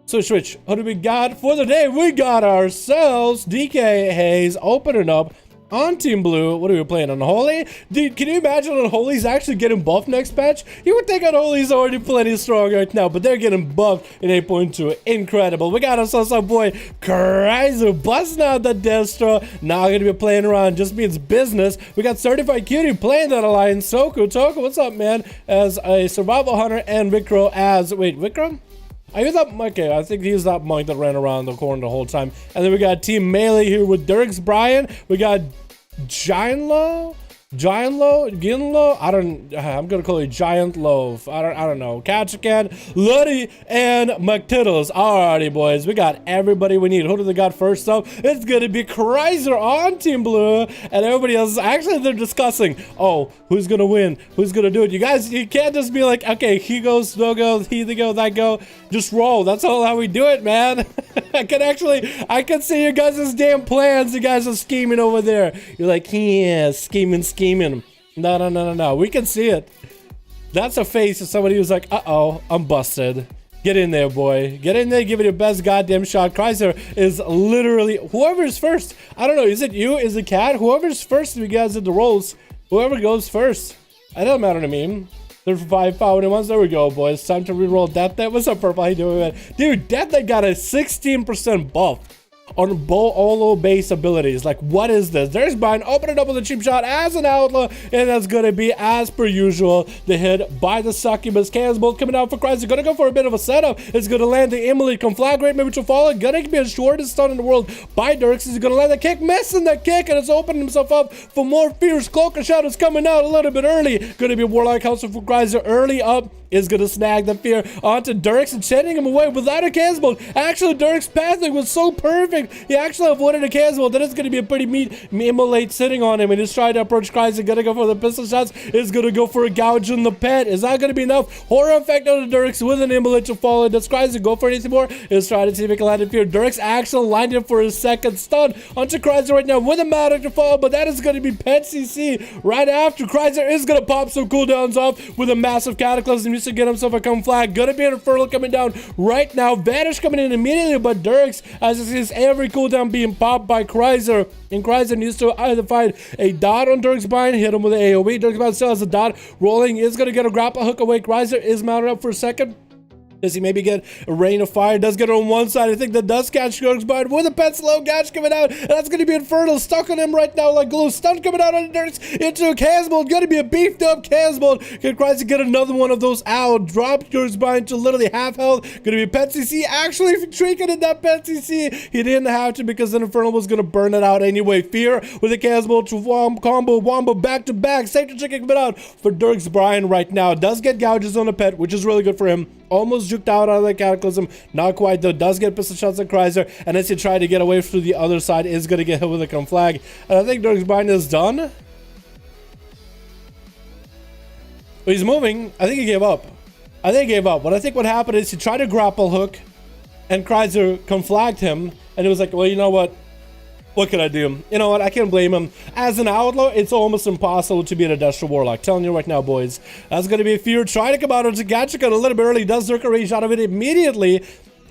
So Switch, what do we got for the day? We got ourselves DK Hayes opening up on Team Blue. What are we playing, Unholy? Dude, can you imagine Unholy's actually getting buffed next patch? You would think Unholy's already plenty strong right now, but they're getting buffed in 8.2. Incredible. We got ourselves our boy Crazy busting out the Destro. Now gonna be playing around, just means business. We got Certified Cutie playing that alliance. Toku, what's up, man? As a survival hunter, and Vikro as, wait, Vikram? I use that, okay, I think he's that monk that ran around the corner the whole time. And then we got Team Melee here with Dirks Brian. We got Ginlo, I'm gonna call it Giant Loaf. I don't know. Kachakan, Luddy, and McTiddles. Alrighty, boys. We got everybody we need. Who do they got first up? It's gonna be Chrysler on Team Blue, and everybody else. Actually, they're discussing, oh, who's gonna win? Who's gonna do it? You guys, you can't just be like, okay, he goes, no go, he they go, that go. Just roll. That's all how we do it, man. I can see you guys' damn plans. You guys are scheming over there. You're like, yeah, scheming. No. We can see it. That's a face of somebody who's like, uh-oh, I'm busted. Get in there, boy. Get in there, give it your best goddamn shot. Chrysler is literally, whoever's first. I don't know, is it you? Is it Cat? Whoever's first, if you guys did the rolls. Whoever goes first. It doesn't matter to me. They're 5v5 1v1. There we go, boys. Time to reroll Death Knight. What's up, Purple? How you doing, man? Dude, Death Knight got a 16% buff on all base abilities. Like, what is this? There's Brian opening up with a cheap shot as an Outlaw, and that's gonna be, as per usual, the hit by the Succubus. Cannons bolt coming out for Chrysler. Gonna go for a bit of a setup. It's gonna land the Emily. Conflagrate maybe to fall. Gonna be the shortest stun in the world by Dirks. He's gonna land the kick, missing the kick, and it's opening himself up for more fierce. Cloak of Shadows coming out a little bit early. Gonna be Warlock Council for Chrysler early up. Is gonna snag the fear onto Dirks and sending him away without a cannons bolt. Actually, Dirks' pathing was so perfect. He actually avoided a cannons bolt. Then it's gonna be a pretty immolate sitting on him, and he's trying to approach Chrysler. Gonna go for the pistol shots. Is gonna go for a gouge in the pet. Is that gonna be enough? Horror effect on the Dirks with an immolate to follow. Does Chrysler go for anything more? Is trying to see if he can land in fear. Dirks actually lined him for his second stun onto Chrysler right now with a Magic to follow, but that is gonna be pet CC right after. Chrysler is gonna pop some cooldowns off with a massive cataclysm. Used to get himself a come flag. Gonna be an Infernal coming down right now. Vanish coming in immediately, but Dirks, as he sees every cooldown being popped by Chrysler, and Chrysler needs to either find a dot on Dirks Bind, hit him with an AoE. Dirks Bind still has a dot. Rolling is gonna get a grapple hook away. Chrysler is mounted up for a second. Does he maybe get a rain of fire? Does get it on one side. I think that does catch Dirks Bind with a pet slow catch coming out. And that's going to be Infernal stuck on him right now like glue. Stun coming out on Dirks into a cannons bolt. Going to be a beefed up cannons bolt. Can Chrysler get another one of those out? Drop Dirks Bind to literally half health. Going to be pet CC. Actually, Treaking in that pet CC. He didn't have to because then Infernal was going to burn it out anyway. Fear with a cannons bolt to combo wombo back to back. Safety chicken coming out for Dirks Bind right now. Does get gouges on the pet, which is really good for him. Almost juked out of the Cataclysm. Not quite, though. Does get pistol shots at Chrysler. And as he tried to get away through the other side, is going to get hit with a conflag. And I think Dirks Bind is done. But he's moving. I think he gave up. But I think what happened is he tried to grapple hook. And Chrysler conflagged him. And it was like, well, you know what? What can I do? You know what? I can't blame him. As an Outlaw, it's almost impossible to beat a DESTRO Warlock. Telling you right now, boys. That's going to be a fear. Trying to come out onto Gachakan a little bit early. Does Zerk a rage out of it immediately.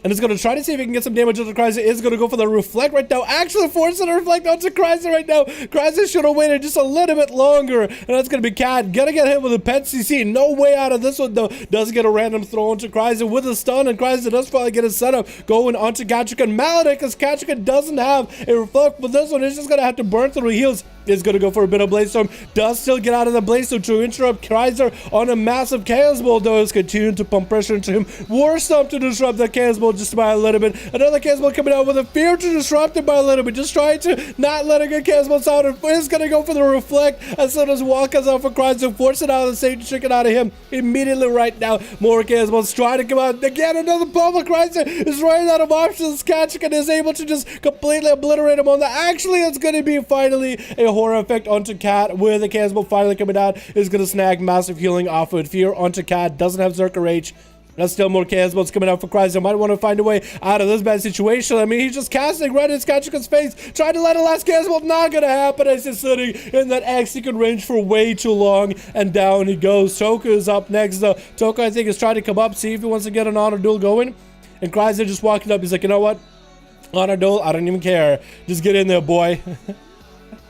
And it's going to try to see if he can get some damage onto Chrysler. Is going to go for the reflect right now. Actually forcing a reflect onto Chrysler right now. Chrysler should have waited just a little bit longer. And that's going to be Cat. Gonna get hit with a pet CC. No way out of this one, though. Does get a random throw onto Chrysler with a stun. And Chrysler does probably get a setup going onto Gachakan. Maledict, because Gachakan doesn't have a reflect. But this one is just going to have to burn through heals. Is going to go for a bit of Blaze Storm. Does still get out of the Blaze Storm to interrupt Chrysler on a massive Chaos Bolt, though. Is continuing to pump pressure into him. War Stomp to disrupt the Chaos Bolt just by a little bit. Another Chaos Bolt coming out with a fear to disrupt it by a little bit. Just trying to not let a good Chaos Bolt out. Is going to go for the reflect as soon as Wall comes out for Chrysler. Force it out of the safety chicken out of him immediately right now. More Chaos Bolts trying to come out. Again, another bubble. Chrysler is running out of options. Chicken is able to just completely obliterate him on the. Actually, it's going to be finally a horror effect onto Cat with the Cannibal finally coming out. Is going to snag massive healing off of Fear onto Cat. Doesn't have Zerker Rage. That's still more Cannibals coming out for Chrysler. Might want to find a way out of this bad situation. I mean, he's just casting right in Skachika's face. Trying to let a last Cannibal. Not going to happen as he's sitting in that X-Secret range for way too long. And down he goes. Toka is up next, though. Toka, I think, is trying to come up, see if he wants to get an honor duel going. And Chrysler just walking up. He's like, you know what? Honor duel, I don't even care. Just get in there, boy.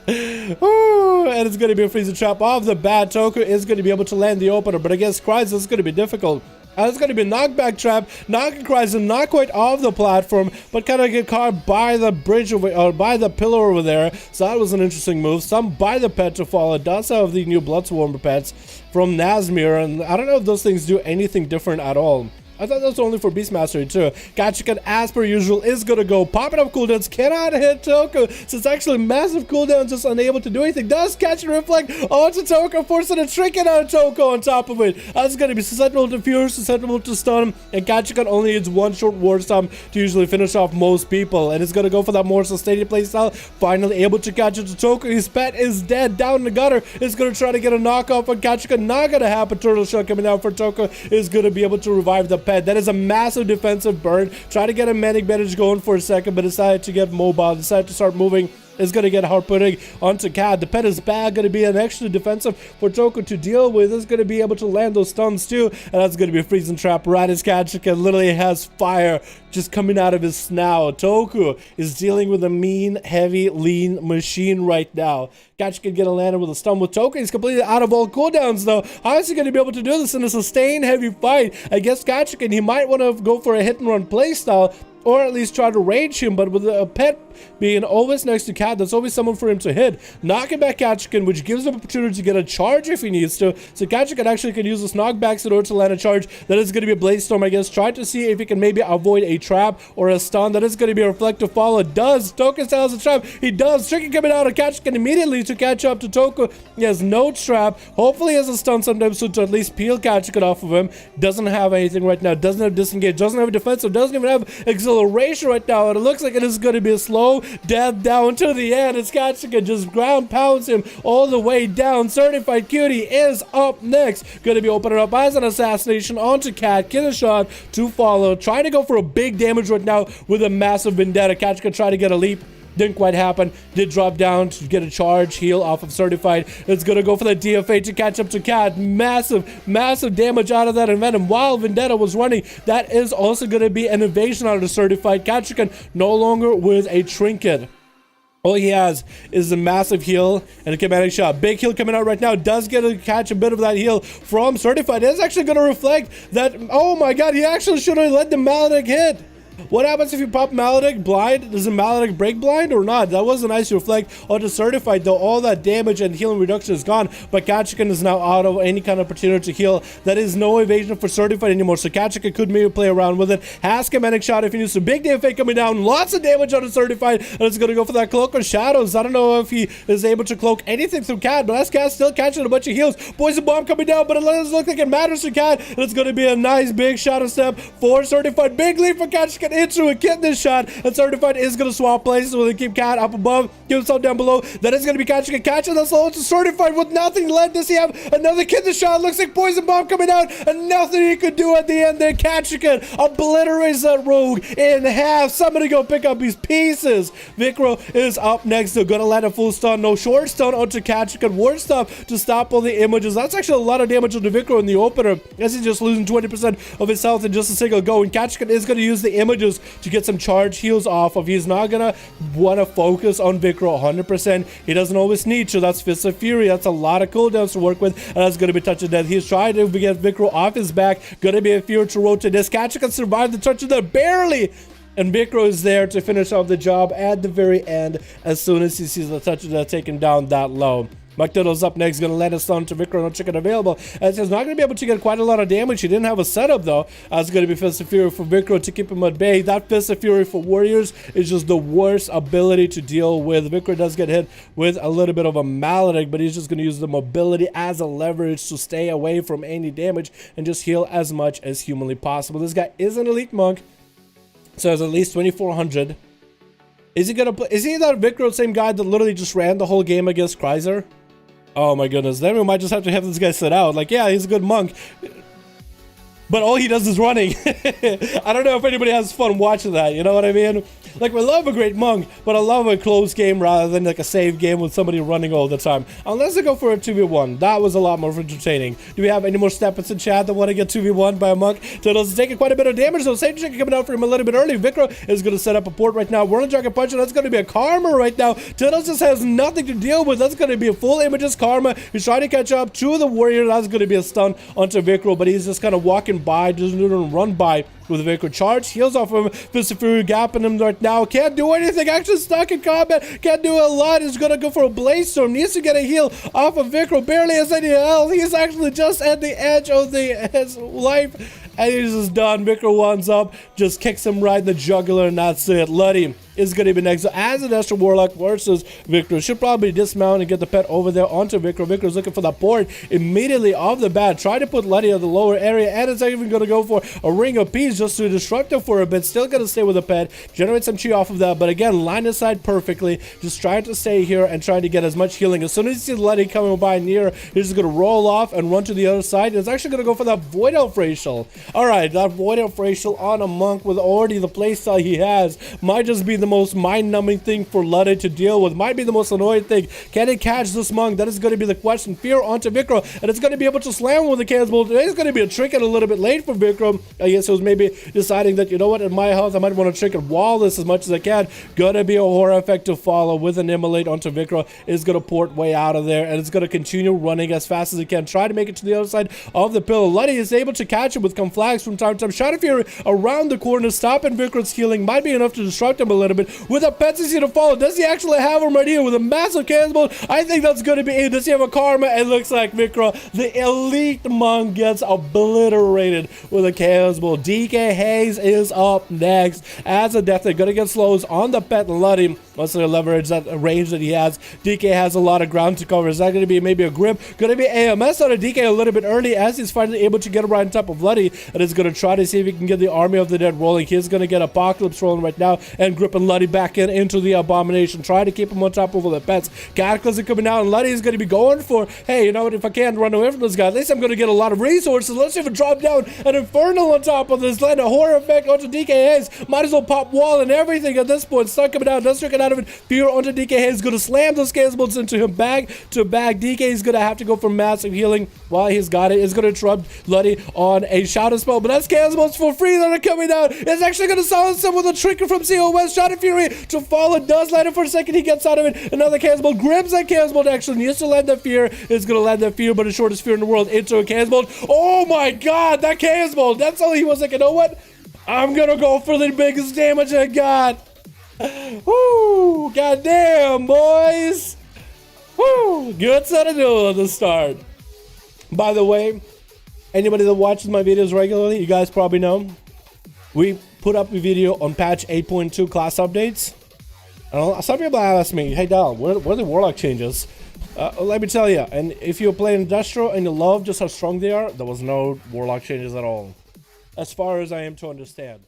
Ooh, and it's going to be a freezing trap off the bat. Toka is going to be able to land the opener, but against Chrysler, it's going to be difficult. It's going to be a knockback trap, knocking Chrysler not quite off the platform, but kind of get caught by the bridge over, or by the pillar over there. So that was an interesting move. Some by the pet to fall. It does have the new Bloodswarmer pets from Nazmir, and I don't know if those things do anything different at all. I thought that was only for Beast Mastery too. Kachikan, as per usual, is gonna go. Popping up cooldowns, cannot hit Toka. So it's actually massive cooldown, just unable to do anything. Does catch and reflect onto Toka, forcing a trinket on Toka on top of it. That's gonna be susceptible to Fuse, susceptible to stun, and Kachikan only needs one short ward stomp to usually finish off most people. And it's gonna go for that more sustained playstyle. Finally able to catch it to Toka. His pet is dead, down in the gutter. It's gonna try to get a knockoff on Kachikan. Not gonna happen. Turtle Shell coming out for Toka is gonna be able to revive the pet. That is a massive defensive burn. Try to get a manic advantage going for a second, but decided to get mobile, decided to start moving. Is going to get harpooning onto Cat. The pet is bad, going to be an extra defensive for Toka to deal with. Is going to be able to land those stuns too, and that's going to be a freezing trap right as Kachikan literally has fire just coming out of his snout. Toku is dealing with a mean, heavy, lean machine right now. Kachikan get a landed with a stun with Toka. He's completely out of all cooldowns though. How is he going to be able to do this in a sustained heavy fight against Kachikan? He might want to go for a hit and run playstyle, or at least try to rage him, but with a pet being always next to Cat, there's always someone for him to hit. Knocking back Kachikan, which gives him opportunity to get a charge if he needs to. So Kachikan actually can use his knockbacks in order to land a charge. That is going to be a Blade Storm, I guess. Try to see if he can maybe avoid a trap or a stun. That is going to be a Reflective Fall. It does. Toka still has a trap. He does. Tricky coming out of Kachikan immediately to catch up to Toka. He has no trap. Hopefully he has a stun sometimes to at least peel Kachikan off of him. Doesn't have anything right now. Doesn't have disengage. Doesn't have a defensive. Doesn't even have acceleration right now. And it looks like it is going to be a slow death down to the end. As Kachikan just ground pounds him all the way down. Certified Cutie is up next. Going to be opening up as an assassination onto Cat. Get a shot to follow. Trying to go for a big damage right now with a massive vendetta. Kachikan try to get a leap. Didn't quite happen. Did drop down to get a charge heal off of Certified. It's gonna go for the DFA to catch up to Cat. Massive damage out of that Venom while Vendetta was running. That is also gonna be an evasion out of the Certified. Kachikan no longer with a trinket. All he has is a massive heal and a kinetic shot. Big heal coming out right now. Does get to catch a bit of that heal from Certified. It's actually going to reflect that. Oh my god, he actually should have let the Maledict hit. What happens if you pop Maledict blind? Does the Maledict break blind or not? That was a nice reflect onto Certified, though all that damage and healing reduction is gone. But Kachikan is now out of any kind of opportunity to heal. That is no evasion for Certified anymore. So Kachikan could maybe play around with it. Has Kinetic Shot if he needs to. Big DFA coming down. Lots of damage onto Certified. And it's going to go for that Cloak of Shadows. I don't know if he is able to cloak anything through Cat, but that's Cat still catching a bunch of heals. Poison Bomb coming down, but it doesn't look like it matters to Cat. And it's going to be a nice big Shadow Step for Certified. Big leap for Kachikan into it. Get this shot, and Certified is going to swap places with it. Keep Cat up above, keep himself down below. That is going to be Kachikan. Catching the slow to Certified with nothing left. Does he have another Kid shot? Looks like Poison Bomb coming out, and nothing he could do at the end there. Kachikan obliterates that rogue in half. Somebody go pick up these pieces. Vikro is up next. They're going to land a full stun. No short stun onto Kachikan. Ward stuff to stop all the images. That's actually a lot of damage on the Vikro in the opener, as he's just losing 20% of his health in just a single go. And Kachikan is going to use the images to get some charge heals off of. He's not gonna want to focus on Vikro 100%. He doesn't always need to. That's Fist of Fury. That's a lot of cooldowns to work with, and that's gonna be Touch of Death. He's trying to get Vikro off his back. Gonna be a Fury to rotate this. Kachikan survived the Touch of Death barely, and Vikro is there to finish off the job at the very end as soon as he sees the Touch of Death taken down that low. McDonald's up next, going to land a stun to Vikro, no chicken available, as he's not going to be able to get quite a lot of damage. He didn't have a setup though. It's going to be Fist of Fury for Vikro to keep him at bay. That Fist of Fury for Warriors is just the worst ability to deal with. Vikro does get hit with a little bit of a Maledict, but he's just going to use the mobility as a leverage to stay away from any damage and just heal as much as humanly possible. This guy is an elite monk, so has at least 2400. Is he gonna play? Is he that Vicro, same guy that literally just ran the whole game against Kreiser? Oh my goodness, then we might just have to have this guy sit out. Like, yeah, he's a good monk, but all he does is running. I don't know if anybody has fun watching that, you know what I mean? Like, we love a great monk, but I love a close game rather than like a save game with somebody running all the time. Unless I go for a 2v1. That was a lot more entertaining. Do we have any more steppers in chat that want to get 2v1 by a monk? Turtles is taking quite a bit of damage, so same chicken coming out for him a little bit early. Vicro is going to set up a port right now. Warlock Dragon Punch, and that's going to be a karma right now. Turtles just has nothing to deal with. That's going to be a full images karma. He's trying to catch up to the warrior. That's going to be a stun onto Vicro, but he's just kind of walking by, just doing run by with the Vicro charge. Heals off of him. Fist of Fury gapping him right now. Can't do anything. Actually stuck in combat. Can't do a lot. He's gonna go for a Blaze Storm. Needs to get a heal off of Vicro. Barely has any health. He's actually just at the edge of his life. And he's just done. Vicro ones up. Just kicks him right in the jugular, and that's it. Luddy is going to be next. So as a DESTRO Warlock versus Vicro, should probably dismount and get the pet over there onto Vicro. Vicro's looking for that board immediately off the bat. Try to put Luddy on the lower area, and it's even going to go for a Ring of Peace just to disrupt him for a bit. Still going to stay with the pet, generate some chi off of that, but again, line of sight perfectly. Just trying to stay here and trying to get as much healing. As soon as you see Luddy coming by near, he's just going to roll off and run to the other side. It's actually going to go for that Void Elf Racial. Alright, that Void Elf Racial on a monk with already the playstyle he has might just be the most mind-numbing thing for Luddy to deal with. Might be the most annoying thing. Can he catch this monk? That is going to be the question. Fear onto Vicro, and it's going to be able to slam with the cannonball. It's going to be a trinket a little bit late for Vicro. I guess it was maybe deciding that, you know what, in my health, I might want to trinket wall this as much as I can. Gonna be a horror effect to follow with an immolate onto Vicro. It's going to port way out of there, and it's going to continue running as fast as it can. Try to make it to the other side of the pillar. Luddy is able to catch him with conflags from time to time. Shadow Fury around the corner, stopping Vicro's healing. Might be enough to disrupt him a little bit. With a pet easy to follow. Does he actually have him right here with a massive cannonball? I think that's going to be it. Does he have a karma? It looks like Vicro, the elite monk, gets obliterated with a cannonball. DK Hayes is up next. As a death, they're going to get slows on the pet Luddy. Once they leverage that range that he has, DK has a lot of ground to cover. Is that going to be maybe a grip? Going to be AMS on a DK a little bit early as he's finally able to get him right on top of Luddy, and is going to try to see if he can get the Army of the Dead rolling. He's going to get Apocalypse rolling right now and gripping Luddy back into the Abomination. Try to keep him on top of all the pets. Cataclysm coming out, and Luddy is going to be going for, hey, you know what, if I can't run away from this guy, at least I'm going to get a lot of resources. Let's even drop down an Infernal on top of this, land a horror effect onto DK Hayes. Might as well pop wall and everything at this point. Stun coming out, Dust out of it. Fear onto DK Hayes, going to slam those cannonballs into him bag to bag. DK is going to have to go for massive healing while he's got it. It's going to interrupt Luddy on a Shadow Spell, but that's cannonballs for free that are coming out. It's actually going to silence him with a trigger from COS. Shadow Fury to follow, does land it for a second. He gets out of it. Another cannonball, grabs that cannonball, actually needs to land that fear. It's going to land that fear, but the shortest fear in the world into a cannonball. Oh my god, that cannonball. That's all he was like, you know what? I'm going to go for the biggest damage I got. Woo! Goddamn, boys! Woo! Good set of duel at the start. By the way, anybody that watches my videos regularly, you guys probably know, we put up a video on patch 8.2 class updates. Some people ask me, hey Dal, where are the Warlock changes? Let me tell you, and if you're playing Destro and you love just how strong they are, there was no Warlock changes at all, as far as I am to understand.